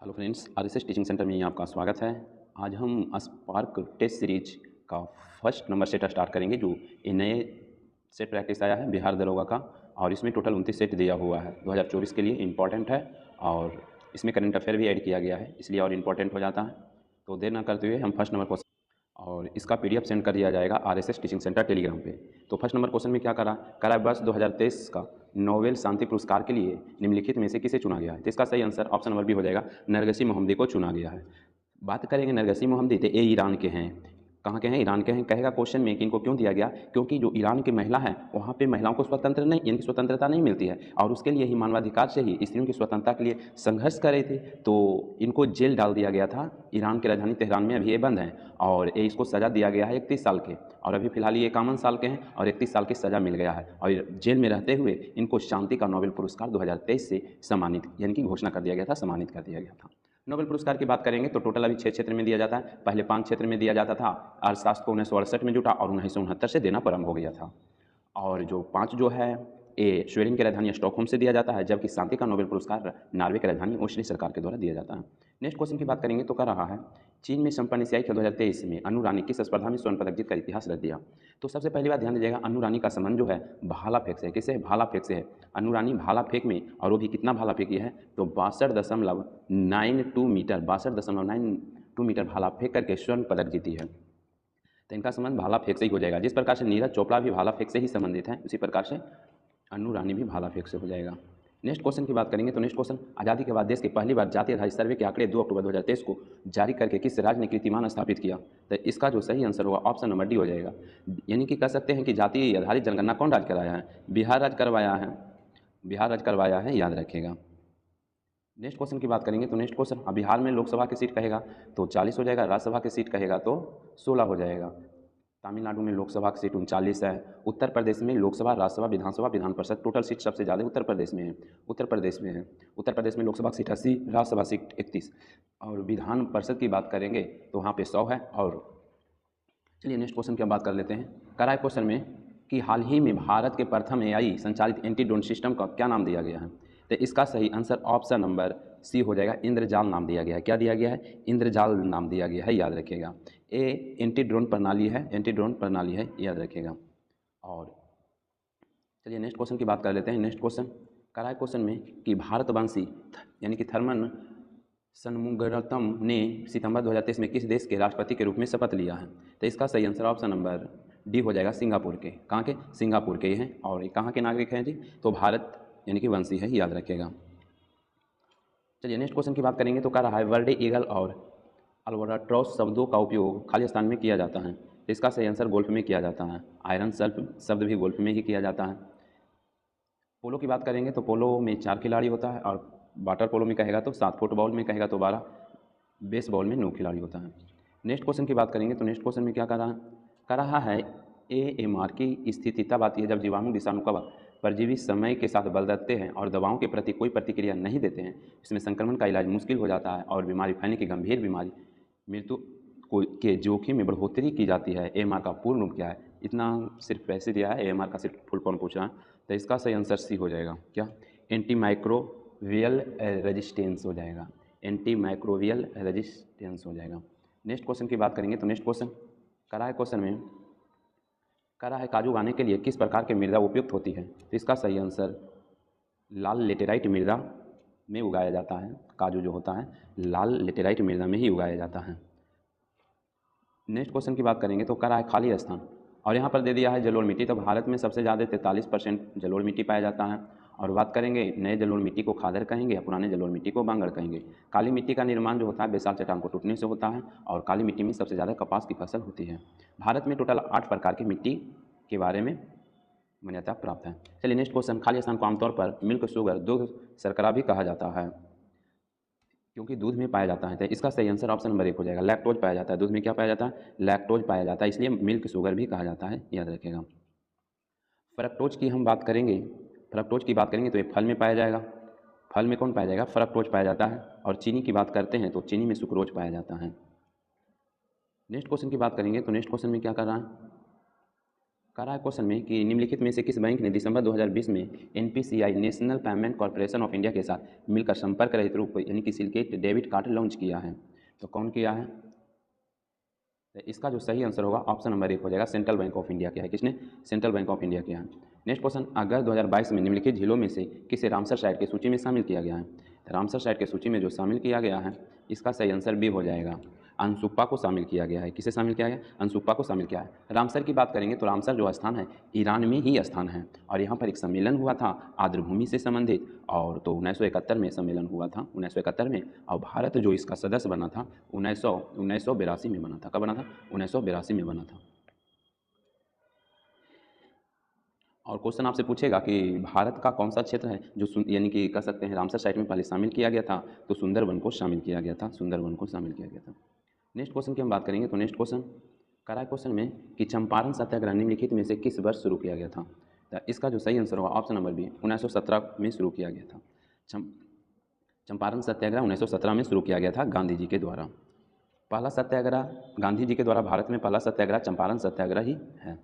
Hello friends, RSS teaching centre में आपका स्वागत है। आज हम स्पार्क टेस्ट सीरीज का फर्स्ट नंबर सेट स्टार्ट करेंगे जो ये नए सेट प्रैक्टिस आया है बिहार दरोगा का, और इसमें टोटल 29 सेट दिया हुआ है 2024 के लिए। इम्पॉर्टेंट है और इसमें करंट अफेयर भी ऐड किया गया है, इसलिए और इम्पॉर्टेंट हो जाता है। तो देर ना करते हुए हम फर्स्ट नंबर क्वेश्चन, और इसका पीडीएफ सेंड कर दिया जाएगा आरएसएस टीचिंग सेंटर टेलीग्राम पे। तो फर्स्ट नंबर क्वेश्चन में क्या करा वर्ष 2023 का नोबेल शांति पुरस्कार के लिए निम्नलिखित में से किसे चुना गया है। तो इसका सही आंसर ऑप्शन नंबर बी हो जाएगा, नरगिस मोहम्मदी को चुना गया है। बात करेंगे नरगिस मोहम्मदी, तो ये ईरान के हैं। कहाँ के हैं? ईरान के हैं। कहेगा क्वेश्चन में कि इनको क्यों दिया गया, क्योंकि जो ईरान की महिला है वहाँ पे महिलाओं को स्वतंत्र नहीं, इनकी स्वतंत्रता नहीं मिलती है, और उसके लिए ही मानवाधिकार से ही स्त्रियों की स्वतंत्रता के लिए संघर्ष कर रहे थे। तो इनको जेल डाल दिया गया था। ईरान की राजधानी तेहरान में अभी ये बंद हैं, और ये इसको सज़ा दिया गया है 31 साल के, और अभी फिलहाल ये 51 साल के हैं और 31 साल की सज़ा मिल गया है। और जेल में रहते हुए इनको शांति का नोबेल पुरस्कार 2023 से सम्मानित यानी कि घोषणा कर दिया गया था, सम्मानित कर दिया गया था। नोबेल पुरस्कार की बात करेंगे तो टोटल अभी 6 क्षेत्र में दिया जाता है। पहले 5 क्षेत्र में दिया जाता था। अर्थशास्त्र को 1968 में जुटा और 1969 से देना प्रारंभ हो गया था। और जो 5 जो है ये स्वीडन की राजधानी स्टॉकहोम से दिया जाता है, जबकि शांति का नोबेल पुरस्कार नॉर्वे की राजधानी ओस्लो सरकार के द्वारा दिया जाता है। नेक्स्ट क्वेश्चन की बात करेंगे तो कर रहा है, चीन में संपन्न एशियाई खेल 2023 में अनु रानी किस स्पर्धा में स्वर्ण पदक जीतकर इतिहास रच दिया। तो सबसे पहली बात ध्यान दीजिएगा, अनु रानी का संबंध जो है भाला फेंक से है। किससे? भाला फेंक से है। अनु रानी भाला फेंक में, और वो भी कितना भाला फेंकी है तो 62.92 मीटर, 62.92 मीटर भाला फेंक करके स्वर्ण पदक जीती है। तो इनका संबंध भाला फेंक से ही हो जाएगा। जिस प्रकार से नीरज चोपड़ा भी भाला फेंक से ही संबंधित हैं, उसी प्रकार से अनु रानी भी भाला फेंक से हो जाएगा। नेक्स्ट क्वेश्चन की बात करेंगे तो नेक्स्ट क्वेश्चन, आज़ादी के बाद देश के पहली बार जातीय आधारित सर्वे के आंकड़े 2 अक्टूबर 2023 को जारी करके किस राज्य ने कीर्तिमान स्थापित किया। तो इसका जो सही आंसर होगा ऑप्शन नंबर डी हो जाएगा। यानी कि कह सकते हैं कि जातीय आधारित जनगणना कौन राज्य कराया है? बिहार राज्य करवाया है। बिहार राज्य करवाया है, याद रखिएगा। नेक्स्ट क्वेश्चन की बात करेंगे तो नेक्स्ट क्वेश्चन, बिहार में लोकसभा की सीट कहेगा तो 40 हो जाएगा, राज्यसभा की सीट कहेगा तो 16 हो जाएगा। तमिलनाडु में लोकसभा की सीट 39 है। उत्तर प्रदेश में लोकसभा, राज्यसभा, विधानसभा, विधान परिषद टोटल सीट सबसे ज़्यादा उत्तर प्रदेश में है। उत्तर प्रदेश में है। उत्तर प्रदेश में लोकसभा सीट 80, राज्यसभा सीट 31, और विधान परिषद की बात करेंगे तो वहाँ पे 100 है। और चलिए नेक्स्ट क्वेश्चन की हम बात कर लेते हैं। कराए क्वेश्चन में कि हाल ही में भारत के प्रथम एआई संचालित एंटी ड्रोन सिस्टम का क्या नाम दिया गया है। तो इसका सही आंसर ऑप्शन नंबर सी हो जाएगा, इंद्रजाल नाम दिया गया है। क्या दिया गया है? इंद्रजाल नाम दिया गया है, याद रखिएगा। ए एंटी ड्रोन प्रणाली है, एंटी ड्रोन प्रणाली है, याद रखिएगा। और चलिए नेक्स्ट क्वेश्चन की बात कर लेते हैं। नेक्स्ट क्वेश्चन कराए क्वेश्चन में कि भारतवंशी यानी कि थर्मन षणमुगरत्नम ने सितंबर 2023 में किस देश के राष्ट्रपति के रूप में शपथ लिया है। तो इसका सही आंसर ऑप्शन नंबर डी हो जाएगा, सिंगापुर के। कहाँ के? सिंगापुर के हैं। और ये कहाँ के नागरिक हैं जी? तो भारत यानी कि वंशी है, याद रखिएगा। चलिए नेक्स्ट क्वेश्चन की बात करेंगे तो कह रहा है वर्ल्ड ईगल और अल्बाट्रोस शब्दों का उपयोग खाली स्थान में किया जाता है। तो इसका सही आंसर गोल्फ में किया जाता है। आयरन सर्प शब्द भी गोल्फ में ही किया जाता है। पोलो की बात करेंगे तो पोलो में 4 खिलाड़ी होता है, और वाटर पोलो में कहेगा तो 7, फुटबॉल में कहेगा तो 12, बेसबॉल में 9 खिलाड़ी होता है। नेक्स्ट क्वेश्चन की बात करेंगे तो नेक्स्ट क्वेश्चन में क्या कर रहा है एएमआर की स्थिति तब आती है जब जीवाणु विषाणु का परजीवी समय के साथ बदलते हैं और दवाओं के प्रति कोई प्रतिक्रिया नहीं देते हैं। इसमें संक्रमण का इलाज मुश्किल हो जाता है और बीमारी फैलने की गंभीर बीमारी मृत्यु के जोखिम में बढ़ोतरी की जाती है। एएमआर का पूर्ण रूप क्या है? इतना सिर्फ पैसे दिया है, एएमआर का सिर्फ फुल फॉर्म पूछ रहा है। तो इसका सही आंसर सी हो जाएगा। क्या? एंटी माइक्रोवियल रेजिस्टेंस हो जाएगा। एंटी माइक्रोवियल रेजिस्टेंस हो जाएगा। नेक्स्ट क्वेश्चन की बात करेंगे तो नेक्स्ट क्वेश्चन करा है क्वेश्चन में करा है काजू उगाने के लिए किस प्रकार की मृदा उपयुक्त होती है। तो इसका सही आंसर लाल लेटेराइट मृदा में उगाया जाता है। काजू जो होता है लाल लेटेराइट मृदा में ही उगाया जाता है। नेक्स्ट क्वेश्चन की बात करेंगे तो करा है खाली स्थान, और यहाँ पर दे दिया है जलोढ़ मिट्टी। तो भारत में सबसे ज़्यादा 43% जलोढ़ मिट्टी पाया जाता है। और बात करेंगे नए जलोढ़ मिट्टी को खादर कहेंगे या पुराने जलोढ़ मिट्टी को बांगड़ कहेंगे। काली मिट्टी का निर्माण जो होता है बेसाल चट्टान को टूटने से होता है, और काली मिट्टी में सबसे ज़्यादा कपास की फसल होती है। भारत में टोटल 8 प्रकार की मिट्टी के बारे में मान्यता प्राप्त है। चलिए नेक्स्ट क्वेश्चन, खाली स्थान को आमतौर पर मिल्क शुगर दूध शर्करा भी कहा जाता है क्योंकि दूध में पाया जाता है। तो इसका सही आंसर ऑप्शन नंबर 1 हो जाएगा, लैक्टोज पाया जाता है। दूध में क्या पाया जाता है? लैक्टोज पाया जाता है, इसलिए मिल्क शुगर भी कहा जाता है, याद रखिएगा। फ्रक्टोज की हम बात करेंगे, फ्रक्टोज की बात करेंगे तो ये फल में पाया जाएगा। फल में कौन पाया जाएगा? फ्रक्टोज पाया जाता है। और चीनी की बात करते हैं तो चीनी में सुक्रोज पाया जाता है। नेक्स्ट क्वेश्चन की बात करेंगे तो नेक्स्ट क्वेश्चन में क्या कर करा है क्वेश्चन में कि निम्नलिखित में से किस बैंक ने दिसंबर 2020 में NPCI national payment corporation of India के साथ मिलकर संपर्क रहित रूप यानी कि सिंडिकेट डेबिट कार्ड लॉन्च किया है? तो कौन किया है? तो इसका जो सही आंसर होगा ऑप्शन नंबर 1 हो जाएगा, सेंट्रल बैंक ऑफ इंडिया किया है। किसने? सेंट्रल बैंक ऑफ इंडिया किया है। नेक्स्ट क्वेश्चन, अगस्त 2022 में निम्नलिखित झीलों में से किसे रामसर साइट की सूची में शामिल किया गया है? रामसर साइट की सूची में जो शामिल किया गया है इसका सही आंसर बी हो जाएगा, अनसुप्पा को शामिल किया गया है। किसे शामिल किया गया? अनसुप्पा को शामिल किया है। रामसर की बात करेंगे तो रामसर जो स्थान है ईरान में ही स्थान है और यहाँ पर एक सम्मेलन हुआ था आर्द्रभूमि से संबंधित, और तो 1971 में सम्मेलन हुआ था, 1971 में, और भारत जो इसका सदस्य बना था 1982 में बना था। कब बना था? 1982 में बना था। और क्वेश्चन आपसे पूछेगा कि भारत का कौन सा क्षेत्र है जो यानी कि कह सकते हैं रामसर साइट में पहले शामिल किया गया था? तो सुंदरवन को शामिल किया गया था, सुंदरवन को शामिल किया गया था। नेक्स्ट क्वेश्चन की हम बात करेंगे तो नेक्स्ट क्वेश्चन करा क्वेश्चन में कि चंपारण सत्याग्रह निम्नलिखित में से किस वर्ष शुरू किया गया था? तो इसका जो सही आंसर होगा ऑप्शन नंबर बी, 1917 में शुरू किया गया था। चंपारण सत्याग्रह 1917 में शुरू किया गया था गांधी जी के द्वारा। पहला सत्याग्रह गांधी जी के द्वारा भारत में पहला सत्याग्रह चंपारण सत्याग्रह ही है।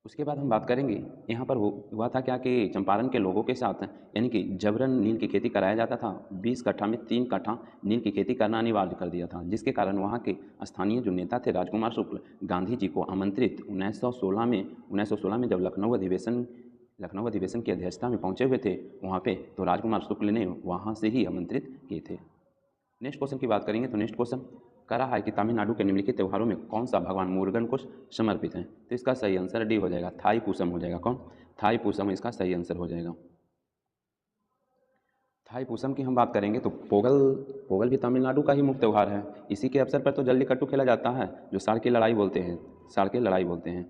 उसके बाद हम बात करेंगे यहाँ पर हुआ था क्या कि चंपारण के लोगों के साथ यानी कि जबरन नील की खेती कराया जाता था। 20 कट्ठा में 3 कट्ठा नील की खेती करना अनिवार्य कर दिया था, जिसके कारण वहाँ के स्थानीय जो नेता थे राजकुमार शुक्ल गांधी जी को आमंत्रित 1916 में जब लखनऊ अधिवेशन की अध्यक्षता में पहुँचे हुए थे वहाँ पे, तो राजकुमार शुक्ल ने वहाँ से ही आमंत्रित किए थे। नेक्स्ट क्वेश्चन की बात करेंगे तो नेक्स्ट क्वेश्चन कह रहा है कि तमिलनाडु के निम्नलिखित त्योहारों में कौन सा भगवान मुरुगन को समर्पित है? तो इसका सही आंसर डी हो जाएगा, थाई पूसम हो जाएगा। कौन? थाई पूसम इसका सही आंसर हो जाएगा। थाई पूसम की हम बात करेंगे तो पोगल भी तमिलनाडु का ही मुख्य त्यौहार है। इसी के अवसर पर तो जल्लीकट्टू खेला जाता है, जो साड़ की लड़ाई बोलते हैं, साड़ की लड़ाई बोलते हैं।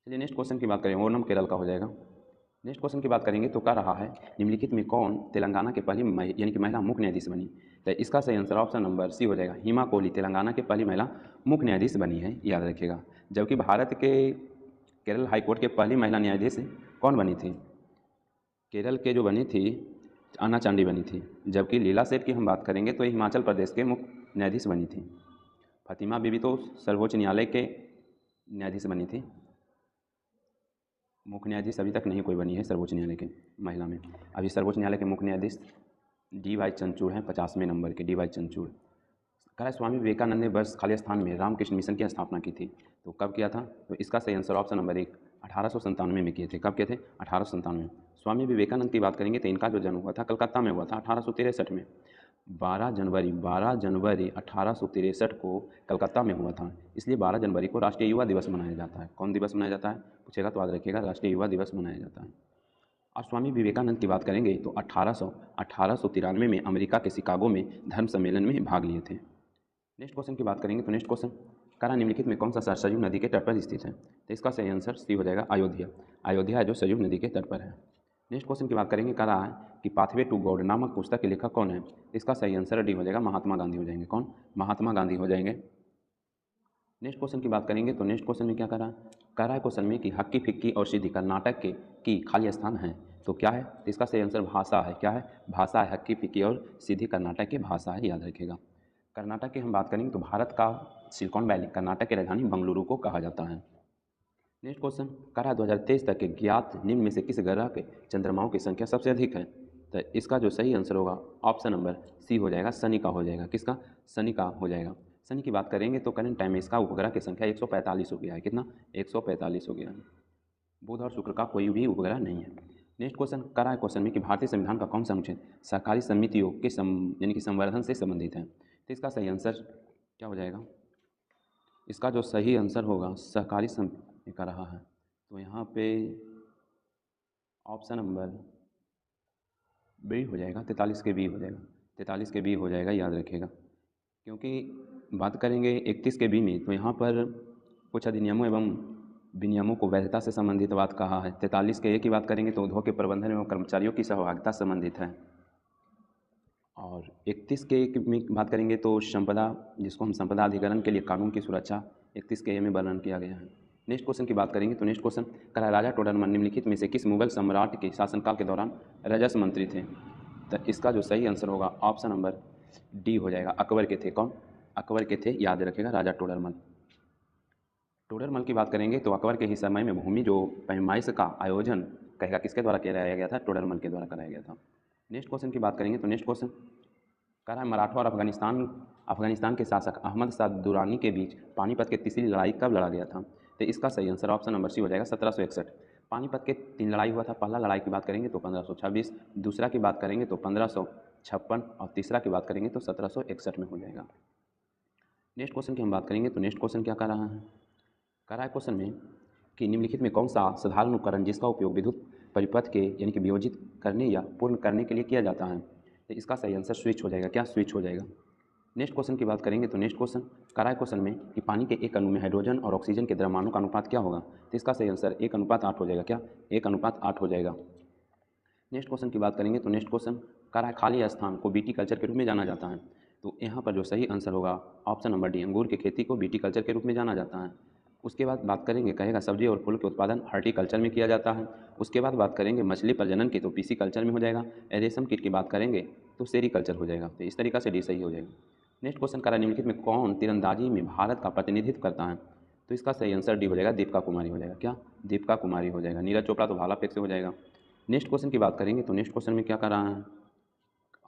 चलिए नेक्स्ट क्वेश्चन की बात करें, ओणम केरल का हो जाएगा। नेक्स्ट क्वेश्चन की बात करेंगे तो कह रहा है निम्नलिखित में कौन तेलंगाना के पहली यानी कि महिला मुख्य न्यायाधीश बनी? तो इसका सही आंसर ऑप्शन नंबर सी हो जाएगा, हिमा कोहली तेलंगाना की पहली महिला मुख्य न्यायाधीश बनी है, याद रखिएगा। जबकि भारत के केरल हाईकोर्ट के पहली महिला न्यायाधीश कौन बनी थी? केरल के जो बनी थी अन्ना चांडी बनी थी। जबकि लीला सेठ की हम बात करेंगे तो ये हिमाचल प्रदेश के मुख्य न्यायाधीश बनी थी। फतिमा बीबी तो सर्वोच्च न्यायालय के न्यायाधीश बनी थी। मुख्य न्यायाधीश अभी तक नहीं कोई बनी है सर्वोच्च न्यायालय के महिला में। अभी सर्वोच्च न्यायालय के मुख्य न्यायाधीश DY चंद्रचूड़ हैं, 50वें नंबर के DY चंद्रचूड़। कह रहा स्वामी विवेकानंद ने वर्ष खालिस्तान में रामकृष्ण मिशन की स्थापना की थी, तो कब किया था? तो इसका सही आंसर ऑप्शन नंबर 1, 1897 में किए थे। कब किए थे? 1897। स्वामी विवेकानंद की बात करेंगे तो इनका जो जन्म हुआ था कलकत्ता में हुआ था 1863 में। 12 जनवरी 1863 को कलकत्ता में हुआ था, इसलिए 12 जनवरी को राष्ट्रीय युवा दिवस मनाया जाता है। कौन दिवस मनाया जाता है? पूछेगा तो याद रखिएगा, राष्ट्रीय युवा दिवस मनाया जाता है। और स्वामी विवेकानंद की बात करेंगे तो 1893 में अमेरिका के शिकागो में धर्म सम्मेलन में भाग लिए थे। नेक्स्ट क्वेश्चन की बात करेंगे तो नेक्स्ट क्वेश्चन करा निम्नलिखित में कौन सा शहर सरयू नदी के तट पर स्थित है? तो इसका सही आंसर सी हो जाएगा, अयोध्या। अयोध्या है जो सरयू नदी के तट पर है। नेक्स्ट क्वेश्चन की बात करेंगे, कह रहा है कि पाथवे टू गॉड नामक पुस्तक के लेखक कौन है? इसका सही आंसर डी हो जाएगा, महात्मा गांधी हो जाएंगे। कौन? महात्मा गांधी हो जाएंगे। नेक्स्ट क्वेश्चन की बात करेंगे तो नेक्स्ट क्वेश्चन में क्या कह रहा है क्वेश्चन में कि हक्की फिक्की और सिद्धि कर्नाटक के की खाली स्थान है, तो क्या है? तो इसका सही आंसर भाषा है। क्या है? भाषा है। हक्की फिक्की और सिद्धि कर्नाटक की भाषा है, याद रखिएगा। कर्नाटक की हम बात करेंगे तो भारत का सिलिकॉन वैली कर्नाटक की राजधानी बंगलुरु को कहा जाता है। नेक्स्ट क्वेश्चन कह रहा है 2023 तक के ज्ञात निम्न में से किस ग्रह के चंद्रमाओं की संख्या सबसे अधिक है? तो इसका जो सही आंसर होगा ऑप्शन नंबर सी हो जाएगा, शनि का हो जाएगा। किसका? शनि का हो जाएगा। शनि की बात करेंगे तो करंट टाइम में इसका उपग्रह की संख्या 145 हो गया है। कितना? 145 हो गया है। बुध और शुक्र का कोई भी उपग्रह नहीं है। नेक्स्ट क्वेश्चन कह रहा है क्वेश्चन में कि भारतीय संविधान का कौन सा अनुच्छेद सहकारी समितियों के यानी कि संवर्धन से संबंधित है? तो इसका सही आंसर क्या हो जाएगा? इसका जो सही आंसर होगा सहकारी समिति का रहा है, तो यहाँ पे ऑप्शन नंबर बी हो जाएगा, 43 के बी हो जाएगा, 43 के बी हो जाएगा, याद रखिएगा। क्योंकि बात करेंगे 31 के बी में तो यहाँ पर कुछ अधिनियमों एवं विनियमों को वैधता से संबंधित बात कहा है। 43 के ए की बात करेंगे तो उद्योग के प्रबंधन एवं कर्मचारियों की सहभागिता संबंधित है। और 31 के ए में बात करेंगे तो संपदा, जिसको हम संपदा अधिकरण के लिए कानून की सुरक्षा 31 के ए में वर्णन किया गया है। नेक्स्ट क्वेश्चन की बात करेंगे तो नेक्स्ट क्वेश्चन कह राजा टोडरमल निम्नलिखित में से किस मुगल सम्राट के शासनकाल के दौरान राजस्व मंत्री थे? तो इसका जो सही आंसर होगा ऑप्शन नंबर डी हो जाएगा, अकबर के थे। कौन? अकबर के थे, याद रखेगा, राजा टोडरमल। टोडरमल की बात करेंगे तो अकबर के ही समय में भूमि जो पैमाइश का आयोजन कहेगा किसके द्वारा कराया गया था, टोडरमल के द्वारा कराया गया था। नेक्स्ट क्वेश्चन की बात करेंगे तो नेक्स्ट क्वेश्चन कह रहा है मराठा और अफगानिस्तान के शासक अहमद शाह दुरानी के बीच पानीपत की तीसरी लड़ाई कब लड़ा गया था। तो इसका सही आंसर ऑप्शन नंबर सी हो जाएगा 1761। पानीपत के 3 लड़ाई हुआ था। पहला लड़ाई की बात करेंगे तो 1526, दूसरा की बात करेंगे तो 1556 और तीसरा की बात करेंगे तो 1761 में हो जाएगा। नेक्स्ट क्वेश्चन की हम बात करेंगे तो नेक्स्ट क्वेश्चन क्या कर रहा है, कह रहा है क्वेश्चन में कि निम्नलिखित में कौन सा साधारण उपकरण जिसका उपयोग विद्युत परिपथ के यानी कि वियोजित करने या पूर्ण करने के लिए किया जाता है। तो इसका सही आंसर स्विच हो जाएगा। क्या स्विच हो जाएगा। नेक्स्ट क्वेश्चन की बात करेंगे तो नेक्स्ट क्वेश्चन कह रहा है क्वेश्चन में कि पानी के एक अणु में हाइड्रोजन और ऑक्सीजन के द्रव्यमानों का अनुपात क्या होगा। तो इसका सही आंसर 1:8 हो जाएगा। क्या 1:8 हो जाएगा। नेक्स्ट क्वेश्चन की बात करेंगे तो नेक्स्ट क्वेश्चन कह रहा है खाली स्थान को बीटी कल्चर के रूप में जाना जाता है। तो यहाँ पर जो सही आंसर होगा ऑप्शन नंबर डी, अंगूर की खेती को बीटी कल्चर के रूप में जाना जाता है। उसके बाद बात करेंगे कहेगा सब्जी और फूल के उत्पादन हॉर्टिकल्चर में किया जाता है। उसके बाद बात करेंगे मछली प्रजनन की तो पीसी कल्चर में हो जाएगा। रेशम कीट की बात करेंगे तो सेरीकल्चर हो जाएगा। तो इस तरीका से डी सही हो जाएगा। नेक्स्ट क्वेश्चन कह रहा है निम्नलिखित में कौन तीरंदाजी में भारत का प्रतिनिधित्व करता है। तो इसका सही आंसर डी हो जाएगा, दीपिका कुमारी हो जाएगा। क्या दीपिका कुमारी हो जाएगा। नीरज चोपड़ा तो भाला फेंक से हो जाएगा। नेक्स्ट क्वेश्चन की बात करेंगे तो नेक्स्ट क्वेश्चन में क्या कर रहा है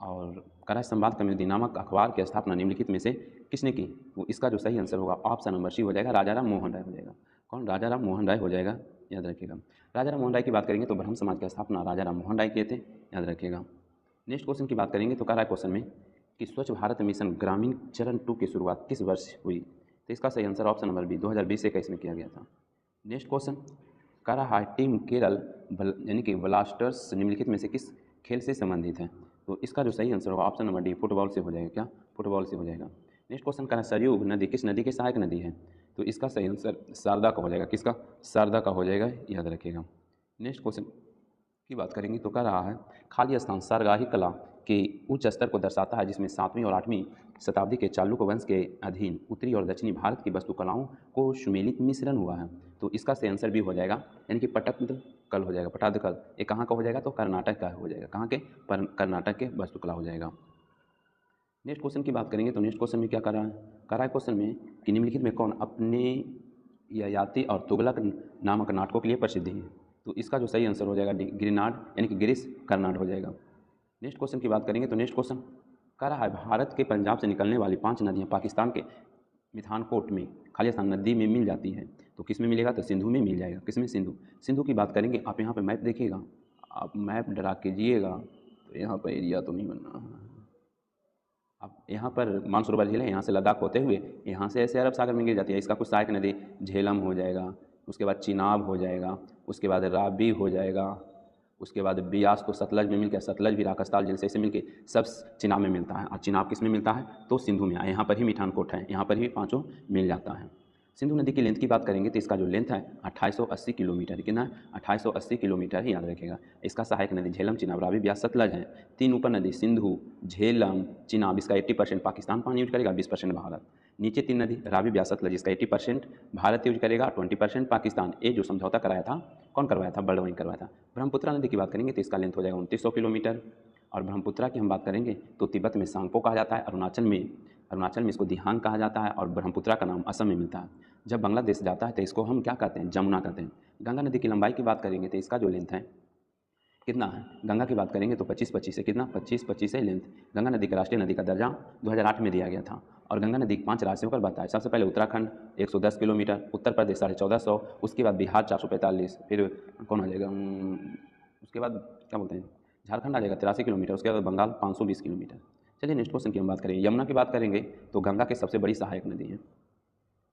और कह रहा है संवाद कम्युनिटी नामक अखबार की स्थापना निम्नलिखित में से किसने की। वो इसका जो सही आंसर होगा ऑप्शन नंबर सी हो जाएगा, राजा राम मोहन राय हो जाएगा। कौन, राजा राम मोहन राय हो जाएगा, याद रखिएगा। राजा राम मोहन राय की बात करेंगे तो ब्रह्म समाज की स्थापना राजा राम मोहन राय किए थे, याद रखिएगा। नेक्स्ट क्वेश्चन की बात करेंगे तो कह रहा है क्वेश्चन में कि स्वच्छ भारत मिशन ग्रामीण चरण 2 की शुरुआत किस वर्ष हुई। तो इसका सही आंसर ऑप्शन नंबर बी 2020-21 में किया गया था। नेक्स्ट क्वेश्चन कह रहा है टीम केरल यानी कि ब्लास्टर्स निम्नलिखित में से किस खेल से संबंधित है। तो इसका जो सही आंसर होगा ऑप्शन नंबर डी, फुटबॉल से हो जाएगा। क्या फुटबॉल से हो जाएगा। नेक्स्ट क्वेश्चन कह रहा है सरयू नदी किस नदी की सहायक नदी है। तो इसका सही आंसर शारदा का हो जाएगा। किसका, शारदा का हो जाएगा, याद रखिएगा। नेक्स्ट क्वेश्चन की बात करेंगे तो कह रहा है खाली स्थान सारगाही कला के उच्च स्तर को दर्शाता है जिसमें 7वीं और 8वीं शताब्दी के चालुक वंश के अधीन उत्तरी और दक्षिणी भारत की वास्तुकलाओं को सुमेलित मिश्रण हुआ है। तो इसका सही आंसर भी हो जाएगा, यानी कि पट्टदकल हो जाएगा। पट्टादकल ये कहाँ का हो जाएगा, तो कर्नाटक का हो जाएगा। कहाँ के, कर्नाटक के वास्तुकला हो जाएगा। नेक्स्ट क्वेश्चन की बात करेंगे तो नेक्स्ट क्वेश्चन में क्या कर रहा है, कर रहा है क्वेश्चन में कि निम्नलिखित में कौन अपने ययाति और तुगलक नामक नाटकों के लिए प्रसिद्ध है। तो इसका जो सही आंसर हो जाएगा गिरिनाड यानी कि गिरीश कर्नाड हो जाएगा। नेक्स्ट क्वेश्चन की बात करेंगे तो नेक्स्ट क्वेश्चन कह रहा है भारत के पंजाब से निकलने वाली 5 नदियाँ पाकिस्तान के मिठानकोट में खालिस्तान नदी में मिल जाती है। तो किस में मिलेगा, तो सिंधु में मिल जाएगा। किस में, सिंधु। सिंधु की बात करेंगे, आप यहाँ पे मैप देखिएगा, आप मैप ड्रा कीजिएगा तो यहाँ पर एरिया तो नहीं बनना है। अब यहाँ पर मानसरोवर झील है, यहाँ से लद्दाख होते हुए यहाँ से ऐसे अरब सागर में गिर जाती है। इसका कुछ सहायक नदी झेलम हो जाएगा, उसके बाद चिनाब हो जाएगा, उसके बाद रावी हो जाएगा, उसके बाद बियास तो सतलज में मिलकर, सतलज भी राकस्ताल झील से ऐसे मिलके सब चिनाब में मिलता है। और चिनाब किस में मिलता है, तो सिंधु में। यहाँ पर ही मिठानकोट है, यहाँ पर ही पाँचों मिल जाता है। सिंधु नदी की लेंथ की बात करेंगे तो इसका जो लेंथ है 2880 किलोमीटर। कितना है, 2880 किलोमीटर ही, याद रखेगा। इसका सहायक नदी झेलम, चिनाब, रावी, ब्यास, सतलज है। 3 उपर नदी सिंधु, झेलम, चिनाब, इसका 80% पाकिस्तान पानी यूज करेगा, 20% भारत। नीचे 3 नदी रावी, ब्यास, सतलज, इसका 80% भारत यूज करेगा, 20% पाकिस्तान। ये जो समझौता कराया था, कौन करवाया था, बर्डवाइन करवाया था। ब्रह्मपुत्रा नदी की बात करेंगे तो इसका लेंथ हो जाएगा 2900 किलोमीटर। और ब्रह्मपुत्रा की हम बात करेंगे तो तिब्बत में सांगपो कहा जाता है, अरुणाचल में इसको दिहांग कहा जाता है, और ब्रह्मपुत्रा का नाम असम में मिलता है। जब बांग्लादेश जाता है तो इसको हम क्या कहते हैं, जमुना कहते हैं। गंगा नदी की लंबाई की बात करेंगे तो इसका जो लेंथ है कितना है, गंगा की बात करेंगे तो 25-25 है। कितना, 25-25 है लेंथ। गंगा नदी का राष्ट्रीय नदी का दर्जा 2008 में दिया गया था। और गंगा नदी 5 राज्यों पर बहता है। सबसे पहले उत्तराखंड 110 किलोमीटर, उत्तर प्रदेश 1450, उसके बाद बिहार 445, फिर कौन आ जाएगा, उसके बाद क्या बोलते हैं, झारखंड आ जाएगा 83 किलोमीटर, उसके बाद बंगाल 520 किलोमीटर। चलिए नेक्स्ट क्वेश्चन की हम बात करेंगे। यमुना की बात करेंगे तो गंगा की सबसे बड़ी सहायक नदी है।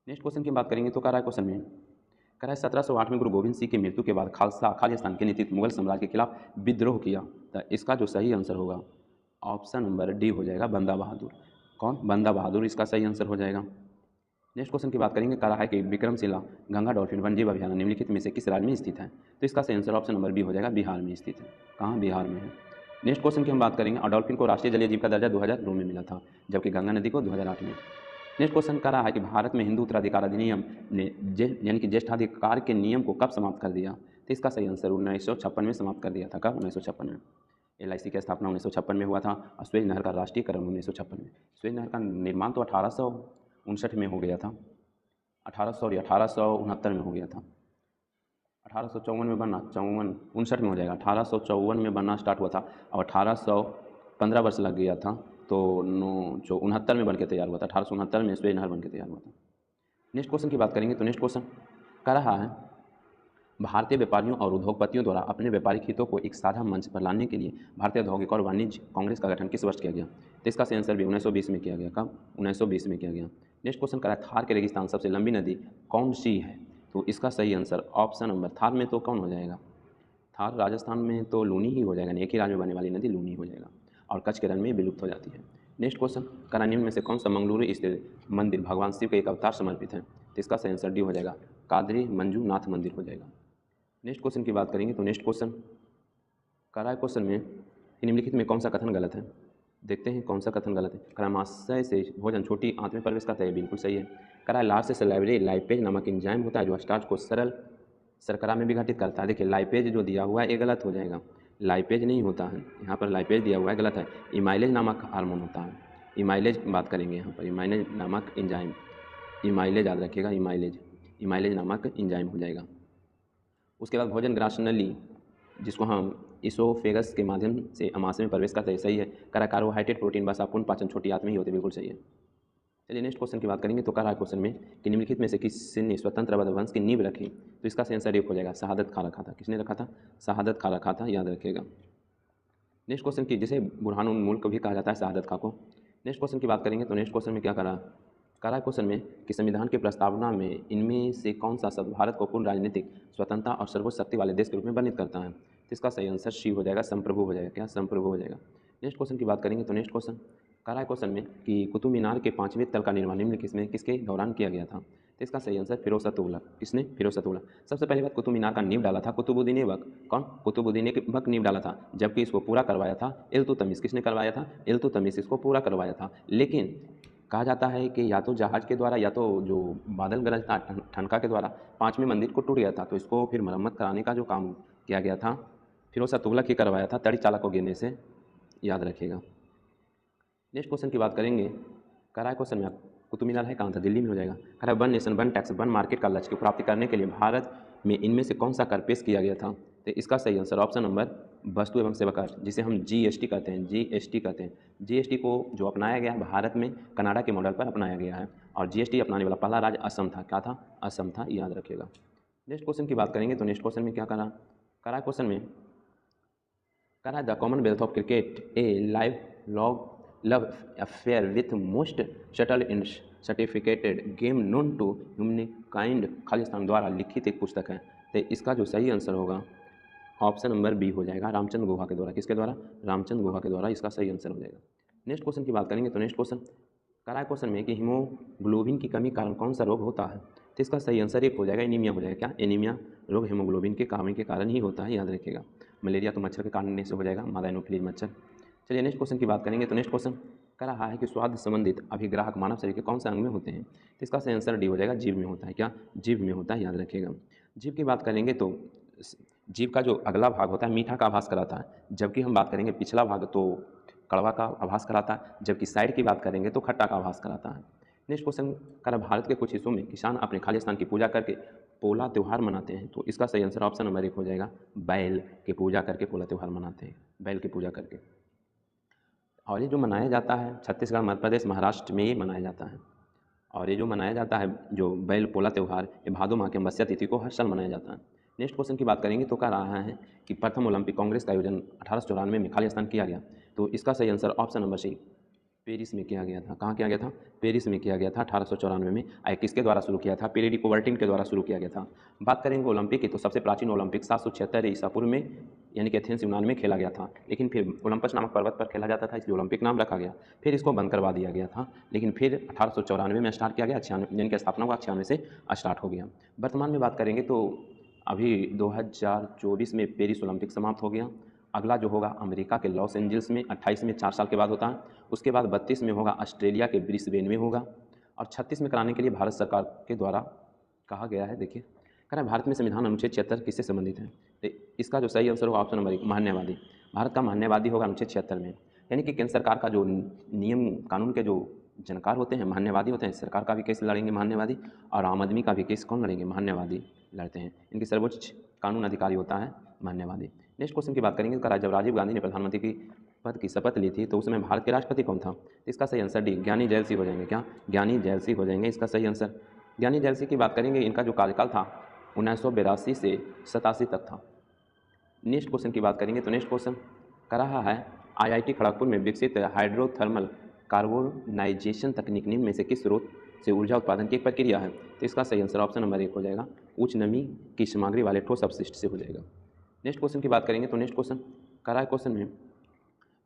नेक्स्ट क्वेश्चन की बात करेंगे तो कह रहा है क्वेश्चन में, कह रहा है 1708 में गुरु गोविंद सिंह की मृत्यु के बाद खालिस्तान के नेतृत्व मुगल साम्राज्य के खिलाफ विद्रोह किया। तो इसका जो सही आंसर होगा ऑप्शन नंबर डी हो जाएगा, बंदा बहादुर। कौन, बंदा बहादुर, इसका सही आंसर हो जाएगा। नेक्स्ट क्वेश्चन की बात करेंगे, कह रहा है कि विक्रमशिला गंगा डॉल्फिन वन्यजीव अभयारण्य निम्नलिखित में से किस राज्य में स्थित है। तो इसका सही आंसर ऑप्शन नंबर बी हो जाएगा, बिहार में स्थित है। कहाँ, बिहार में है। नेक्स्ट क्वेश्चन की हम बात करेंगे, और डॉल्फिन को राष्ट्रीय जलीय जीव का दर्जा 2002 में मिला था, जबकि गंगा नदी को 2008 में। नेक्स्ट क्वेश्चन कर रहा है कि भारत में हिंदू उत्तराधिकार अधिनियम ने यानी कि ज्येष्ठाधिकार के नियम को कब समाप्त कर दिया। तो इसका सही आंसर 1956 में समाप्त कर दिया था। कब, 1956 में। LIC की स्थापना 1956 में हुआ था, और स्वेज नहर का राष्ट्रीयकरण 1956 में। स्वेज नहर का निर्माण तो 1859 में हो गया था। 1869 में हो गया था। 1854 में बनना, 59 में हो जाएगा। 1854 में बनना स्टार्ट हुआ था और 1815 वर्ष लग गया था, तो 69 में बन के तैयार हुआ था। 1869 में स्वेज नहर बन के तैयार हुआ था। नेक्स्ट क्वेश्चन की बात करेंगे तो नेक्स्ट क्वेश्चन कह रहा है, भारतीय व्यापारियों और उद्योगपतियों द्वारा अपने व्यापारिक हितों को एक साझा मंच पर लाने के लिए भारतीय औद्योगिक और वाणिज्य कांग्रेस का गठन किस वर्ष किया गया? तो इसका सही आंसर भी 1920 में किया गया। कब? 1920 में किया गया। नेक्स्ट क्वेश्चन करा, थार के रेगिस्तान सबसे लंबी नदी कौन सी है? तो इसका सही आंसर ऑप्शन नंबर, थार में तो कौन हो जाएगा? थार राजस्थान में तो लूनी ही हो जाएगा, एक ही राज्य में बनने वाली नदी लूनी हो जाएगा और कच्छ के रण में विलुप्त हो जाती है। नेक्स्ट क्वेश्चन करा, निम्न में से कौन सा मंगलुरु स्थित मंदिर भगवान शिव के एक अवतार समर्पित है? तो इसका सही आंसर डी हो जाएगा, कादरी मंजूनाथ मंदिर हो जाएगा। नेक्स्ट क्वेश्चन की बात करेंगे तो नेक्स्ट क्वेश्चन करा, क्वेश्चन में निम्नलिखित में कौन सा कथन गलत है? देखते हैं कौन सा कथन गलत है। करामाशय से भोजन छोटी आंत में प्रवेश करता है, बिल्कुल सही है। करा, लार से सलाइवरी लाइपेज नामक एंजाइम होता है जो स्टार्च को सरल शर्करा में विघटित करता है। देखिए लाइपेज जो दिया हुआ है ये गलत हो जाएगा, लाइपेज नहीं होता है, यहाँ पर लाइपेज दिया हुआ है, गलत है। इमाइलेज नामक हार्मोन होता है, इमाइलेज बात करेंगे यहाँ पर, इमाइलेज नामक एंजाइम, इमाइलेज याद रखिएगा, इमाइलेज, इमाइलेज नामक एंजाइम हो जाएगा। उसके बाद भोजन ग्रासनली जिसको हम इसोफेगस के माध्यम से अमाशय में प्रवेश करते हैं, सही है। करा, कार्बोहाइड्रेट प्रोटीन बस आपको पाचन छोटी आंत में ही होती है, बिल्कुल सही है। चलिए नेक्स्ट क्वेश्चन की बात करेंगे तो करा क्वेश्चन में कि निम्नलिखित में से किसने स्वतंत्र वंश की नींव रखी? तो इसका आंसर एक हो जाएगा, शहादत खां रखा था। किसने रखा था? शहादत खां रखा था, याद रखिएगा। नेक्स्ट क्वेश्चन की, जिसे बुरहानुल मुल्क भी कहा जाता है शहादत खां को। नेक्स्ट क्वेश्चन की बात करेंगे तो नेक्स्ट क्वेश्चन में क्या करा क्वेश्चन में कि संविधान की प्रस्तावना में इनमें से कौन सा शब्द भारत को पूर्ण राजनीतिक स्वतंत्रता और सर्वोच्च शक्ति वाले देश के रूप में वर्णित करता है? तो इसका सही आंसर सी हो जाएगा, संप्रभु हो जाएगा। क्या? संप्रभु हो जाएगा। नेक्स्ट क्वेश्चन की बात करेंगे तो नेक्स्ट क्वेश्चन क्वेश्चन में कि कुतुब मीनार के 5वें तल का निर्माण निम्नलिखित में किसके दौरान किया गया था? तो इसका सही आंसर फिरोज शाह तुगलक। किसने? फिरोज शाह तुगलक। सबसे पहली बात, कुतुब मीनार का नींव डाला था कुतुबुद्दीन ऐबक। कौन? कुतुबुद्दीन ऐबक नींव डाला था, जबकि इसको पूरा करवाया था इल्तुतमिश। किसने करवाया था? इल्तुतमिश इसको पूरा करवाया था। लेकिन कहा जाता है कि या तो जहाज़ के द्वारा या तो जो बादल गरज था ठनका के द्वारा 5वें मंदिर को टूट गया था, तो इसको फिर मरम्मत कराने का जो काम किया गया था फिरोज शाह तुगलक ही करवाया था, तड़ी चालक को गिरने से, याद रखिएगा। नेक्स्ट क्वेश्चन की बात करेंगे। क्वेश्चन में कुतुब मीनार है कहाँ था? दिल्ली में हो जाएगा। One nation one tax one market का लक्ष्य को प्राप्ति करने के लिए भारत में इनमें से कौन सा कर पेश किया गया था? तो इसका सही आंसर ऑप्शन नंबर वस्तु एवं सेवा कर, जिसे हम जीएसटी कहते हैं, जीएसटी कहते हैं। जीएसटी को जो अपनाया गया भारत में कनाडा के मॉडल पर अपनाया गया है और जीएसटी अपनाने वाला पहला राज्य असम था। क्या था? असम था, याद रखिएगा। नेक्स्ट क्वेश्चन की बात करेंगे तो नेक्स्ट क्वेश्चन में क्या करा क्वेश्चन में the Commonwealth of cricket a लाइव लॉग love affair with most subtle and certificated game known to humankind Khalistan द्वारा लिखित एक पुस्तक है। तो इसका जो सही आंसर होगा ऑप्शन नंबर बी हो जाएगा, रामचंद्र गुहा के द्वारा। किसके द्वारा? रामचंद्र गुहा के द्वारा, इसका सही आंसर हो जाएगा। नेक्स्ट क्वेश्चन की बात करेंगे तो नेक्स्ट क्वेश्चन क्वेश्चन में कि हीमोग्लोबिन की कमी कारण कौन सा रोग होता है? तो इसका सही आंसर एक हो जाएगा, एनीमिया हो जाएगा। क्या? एनीमिया रोग हीमोग्लोबिन के कमी के कारण ही होता है, याद रखिएगा। मलेरिया तो मच्छर के कारण से हो जाएगा, मादा एनोफिलीज मच्छर। चलिए नेक्स्ट क्वेश्चन की बात करेंगे तो नेक्स्ट क्वेश्चन कह रहा है कि स्वाद संबंधित अभिग्राहक मानव शरीर के कौन से अंग में होते हैं? तो इसका सही आंसर डी हो जाएगा, जीभ में होता है। क्या? जीभ में होता है, याद रखिएगा। जीभ की बात करेंगे तो जीभ का जो अगला भाग होता है मीठा का आभास कराता है, जबकि हम बात करेंगे पिछला भाग तो कड़वा का आभास कराता है, जबकि साइड की बात करेंगे तो खट्टा का आभास कराता है। नेक्स्ट क्वेश्चन कह भारत के कुछ हिस्सों में किसान अपने खालिस्तान की पूजा करके पोला त्यौहार मनाते हैं। तो इसका सही आंसर ऑप्शन नंबर एक हो जाएगा, बैल की पूजा करके पोला त्यौहार मनाते हैं, बैल की पूजा करके। और ये जो मनाया जाता है छत्तीसगढ़, मध्य प्रदेश, महाराष्ट्र में ये मनाया जाता है। और ये जो मनाया जाता है जो बैल पोला त्यौहार, ये भादो माह के मत्स्य तिथि को हर साल मनाया जाता है। नेक्स्ट क्वेश्चन की बात करेंगे तो कह रहा है कि प्रथम ओलंपिक कांग्रेस का आयोजन 1894 में खालिस्तान किया गया। तो इसका सही answer option number C, Paris में किया गया था। कहाँ किया गया था? पेरिस में किया गया था 1894 में। किसके द्वारा शुरू किया था? पीरेडी कोवर्टिन के द्वारा शुरू किया गया था। बात करेंगे ओलंपिक की तो सबसे प्राचीन ओलंपिक 776 ईसा पूर्व में यानी कि एथेंस यूनान में खेला गया था, लेकिन फिर ओलंपस नामक पर्वत पर खेला जाता था, इसलिए ओलंपिक नाम रखा गया। फिर इसको बंद करवा दिया गया था, लेकिन फिर 1894 में स्टार्ट किया गया, 96 यानी कि स्थापना हुआ 96 से स्टार्ट हो गया। वर्तमान में बात करेंगे तो अभी 2024 में पेरिस ओलंपिक समाप्त हो गया। अगला जो होगा अमेरिका के लॉस एंजल्स में 28 में, 4 साल के बाद होता है। उसके बाद 32 में होगा ऑस्ट्रेलिया के ब्रिस्बेन में होगा, और 36 में कराने के लिए भारत सरकार के द्वारा कहा गया है। देखिए कह रहा है भारत में संविधान अनुच्छेद 76 किससे संबंधित है? तो इसका जो सही आंसर होगा ऑप्शन नंबर 1, मान्यवादी। भारत का मान्यवादी होगा अनुच्छेद 76 में, यानी कि केंद्र सरकार का जो नियम कानून के जो जानकार होते हैं, मान्यवादी होते हैं। सरकार का भी केस लड़ेंगे मान्यवादी, और आम आदमी का भी केस कौन लड़ेंगे? मान्यवादी लड़ते हैं। इनकी सर्वोच्च कानून अधिकारी होता है मान्यवादी। नेक्स्ट क्वेश्चन की बात करेंगे, जब राजीव गांधी ने प्रधानमंत्री की पद की शपथ ली थी तो उस समय भारत के राष्ट्रपति कौन था? तो इसका सही आंसर डी, ज्ञानी जैल सिंह हो जाएंगे। क्या? ज्ञानी जैल सिंह हो जाएंगे इसका सही आंसर। ज्ञानी जैल सिंह की बात करेंगे, इनका जो कार्यकाल था 1982 से 87 तक था। नेक्स्ट क्वेश्चन की बात करेंगे तो नेक्स्ट क्वेश्चन कर रहा है, आईआईटी खड़गपुर में विकसित हाइड्रोथर्मल कार्बोनाइजेशन तकनीक निम्न में से किस स्रोत से ऊर्जा उत्पादन की एक प्रक्रिया है? तो इसका सही आंसर ऑप्शन नंबर 1 हो जाएगा, उच्च नमी की सामग्री वाले ठोस अपशिष्ट से हो जाएगा। नेक्स्ट क्वेश्चन की बात करेंगे तो नेक्स्ट क्वेश्चन कर रहा है, क्वेश्चन में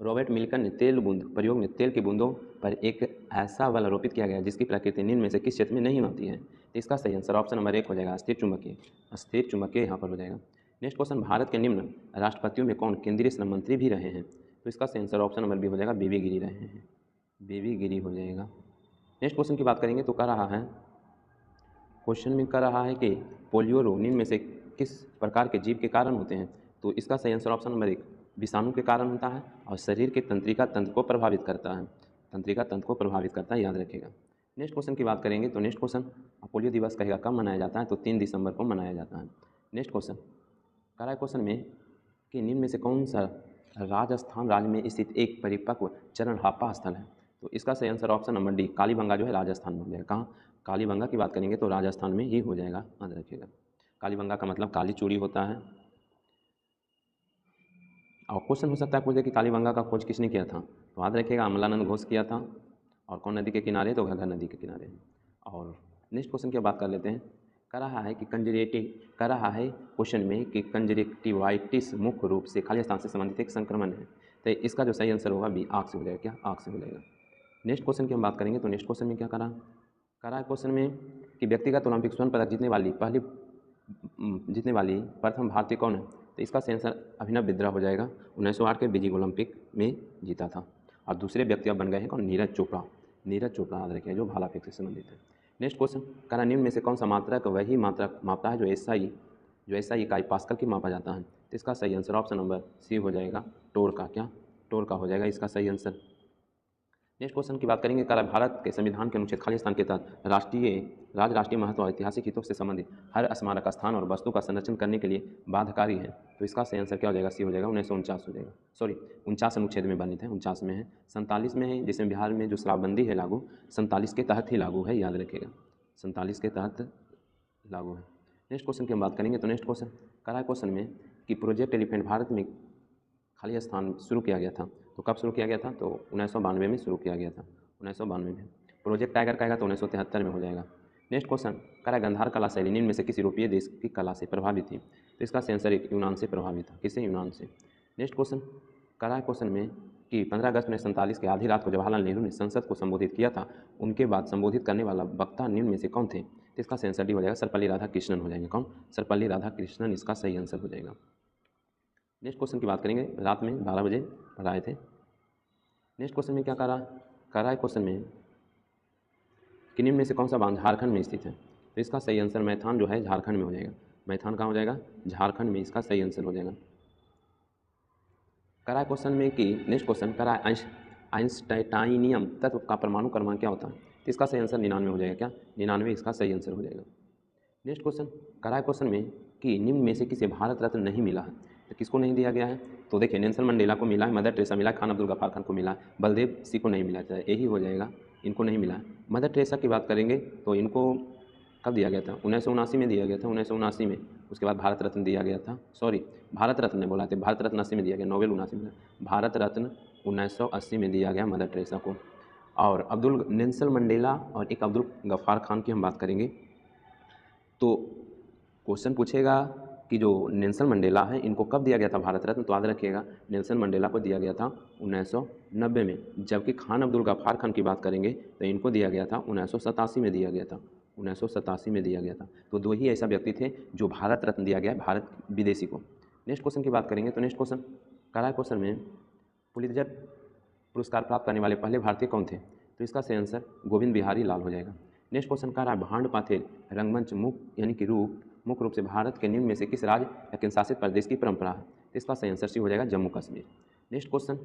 रॉबर्ट मिल्टन ने तेल बूंद प्रयोग में तेल की बूंदों पर एक ऐसा बल आरोपित किया गया जिसकी प्रकृति निम्न में से किस क्षेत्र में नहीं होती है? तो इसका सही आंसर ऑप्शन नंबर 1 हो जाएगा, स्थिर चुंबकीय। स्थिर चुंबकीय यहाँ पर हो जाएगा। नेक्स्ट क्वेश्चन, भारत के निम्न राष्ट्रपतियों में कौन केंद्रीय श्रम मंत्री भी रहे हैं? तो इसका सही आंसर ऑप्शन नंबर बी हो जाएगा, बीबी गिरी रहे हैं, बीबी गिरी हो जाएगा। नेक्स्ट क्वेश्चन की बात करेंगे तो कह रहा है, क्वेश्चन में कह रहा है कि पोलियो रोग निम्न में से किस प्रकार के जीव के कारण होते हैं? तो इसका सही आंसर ऑप्शन नंबर 1, विषाणु के कारण होता है और शरीर के तंत्रिका तंत्र को प्रभावित करता है, तंत्रिका तंत्र को प्रभावित करता है, याद रखिएगा। नेक्स्ट क्वेश्चन की बात करेंगे तो नेक्स्ट क्वेश्चन, पोलियो दिवस कहेगा कब मनाया जाता है? तो 3 दिसंबर को मनाया जाता है। नेक्स्ट क्वेश्चन कह रहा है, क्वेश्चन में कि निम्न में से कौन सा राजस्थान राज्य में स्थित एक परिपक्व चरणहापा स्थल है? तो इसका सही answer option number D, Kalibangan जो है राजस्थान में हो जाएगा। कहाँ? कालीबंगा की बात करेंगे तो राजस्थान में ही हो जाएगा, याद रखिएगा। कालीबंगा का मतलब काली चूड़ी होता है। और क्वेश्चन हो सकता है पूछे कि कालीबंगा का खोज किसने किया था? तो याद रखिएगा, अमलानंद घोष किया था। और कौन नदी के किनारे? तो घग्गर नदी के किनारे। और नेक्स्ट क्वेश्चन की बात कर लेते हैं। कह रहा है कि कह रहा है क्वेश्चन में कि कंजरेक्टिवाइटिस मुख्य रूप से खाली स्थान से संबंधित एक संक्रमण है। तो इसका जो सही आंसर होगा बी, आँख से हो जाएगा। क्या? आँख से हो जाएगा। नेक्स्ट क्वेश्चन की हम बात करेंगे तो नेक्स्ट क्वेश्चन में क्या करा है क्वेश्चन में कि व्यक्तिगत ओलंपिक स्वर्ण पदक जीतने वाली प्रथम भारतीय कौन है? तो इसका सही आंसर अभिनव बिंद्रा हो जाएगा। 1908 के बीजिंग ओलंपिक में जीता था। और दूसरे व्यक्ति अब बन गए हैं कौन? नीरज चोपड़ा। नीरज चोपड़ा याद रखिए, जो भाला फेंक से संबंधित है। नेक्स्ट क्वेश्चन कह रहा, निम्न में से कौन सा मात्रक वही मात्रक मापता है जो एसआई इकाई पास्कल की मापा जाता है? तो इसका सही आंसर ऑप्शन नंबर सी हो जाएगा, टोर का। क्या? टोर का हो जाएगा इसका सही आंसर। नेक्स्ट क्वेश्चन की बात करेंगे, कह रहा भारत के संविधान के अनुच्छेद खाली स्थान के तहत राष्ट्रीय महत्व और ऐतिहासिक हितों से संबंधित हर स्मारक स्थान और वस्तु का संरक्षण करने के लिए बाध्यकारी है। तो इसका सही आंसर क्या हो जाएगा? सी हो जाएगा, 1949 हो जाएगा। सॉरी, 49 अनुच्छेद में बने थे, 49 में है, 47 में है, जिसमें बिहार में जो शराबबंदी है लागू 47 के तहत ही लागू है, याद रखिएगा, 47 के तहत लागू है। नेक्स्ट क्वेश्चन की हम बात करेंगे तो नेक्स्ट क्वेश्चन कह रहा है क्वेश्चन में कि प्रोजेक्ट एलिफेंट भारत में खाली स्थान शुरू किया गया था। तो कब शुरू किया गया था? तो 1992 में शुरू किया गया था, 1992 में। प्रोजेक्ट टाइगर कहेगा तो 1973 में हो जाएगा। नेक्स्ट क्वेश्चन कह रहा है, गंधार कला शैली निम्न में से किस यूरोपीय देश की कला से प्रभावित थी? तो इसका आंसर एक, यूनान से प्रभावित था। किससे? यूनान से। नेक्स्ट क्वेश्चन कह रहा है क्वेश्चन में कि 15 अगस्त 1947 की आधी रात को जवाहरलाल नेहरू ने संसद को संबोधित किया था, उनके बाद संबोधित करने वाला वक्ता निम्न में से कौन थे? तो इसका आंसर डी हो जाएगा, सर्वपल्ली राधाकृष्णन हो जाएंगे। कौन? सर्वपल्ली राधाकृष्णन इसका सही आंसर हो जाएगा। नेक्स्ट क्वेश्चन की बात करेंगे, रात में 12 बजे पढ़ाए थे। नेक्स्ट क्वेश्चन में क्या कर रहा है क्वेश्चन में कि निम्न में से कौन सा बांध झारखंड में स्थित है? तो इसका सही आंसर मैथान जो है झारखंड में हो जाएगा। मैथान कहाँ हो जाएगा? झारखंड में इसका सही आंसर हो जाएगा। करा है क्वेश्चन में कि नेक्स्ट क्वेश्चन करा है, आइंस्टाइनियम तत्व का परमाणु क्रमांक क्या होता है? तो इसका सही आंसर 99 हो जाएगा। क्या? 99 इसका सही आंसर हो जाएगा। नेक्स्ट क्वेश्चन करा है क्वेश्चन में कि निम्न में से किसे भारत रत्न नहीं मिला है? तो किसको नहीं दिया गया है? तो देखिए, नेल्सन मंडेला को मिला है, मदर टेरेसा मिला है, खान अब्दुल गफ्फार खान को मिला है, बलदेव सिंह को नहीं मिला है, यही हो जाएगा, इनको नहीं मिला है। मदर टेरेसा की बात करेंगे तो इनको कब दिया गया था? 1979 में दिया गया था, 1979 में। उसके बाद भारत रत्न दिया गया था, सॉरी भारत रत्न ने बोला था, भारत रत्न 80 में दिया गया, नोबेल 79 में, भारत रत्न 1980 में दिया गया मदर टेरेसा को। और नेल्सन मंडेला और एक अब्दुल गफ्फार खान की हम बात करेंगे तो क्वेश्चन पूछेगा कि जो नेल्सन मंडेला है इनको कब दिया गया था भारत रत्न? तो याद रखिएगा, नेल्सन मंडेला को दिया गया था 1990 में, जबकि खान अब्दुल गफ्फार खान की बात करेंगे तो इनको दिया गया था 1987 में दिया गया था, 1987 में दिया गया था। तो दो ही ऐसा व्यक्ति थे जो भारत रत्न दिया गया भारत विदेशी को। नेक्स्ट क्वेश्चन की बात करेंगे तो नेक्स्ट क्वेश्चन करा क्वेश्चन में पुलित्जर पुरस्कार प्राप्त करने वाले पहले भारतीय कौन थे? तो इसका सही आंसर गोविंद बिहारी लाल हो जाएगा। नेक्स्ट क्वेश्चन कह रहा है, भांड पाथेर रंगमंच मुख्य रूप से भारत के निम्न में से किस राज्य या केंद्र शासित प्रदेश की परंपरा है? तो इसका सही आंसर सी हो जाएगा, जम्मू कश्मीर। नेक्स्ट क्वेश्चन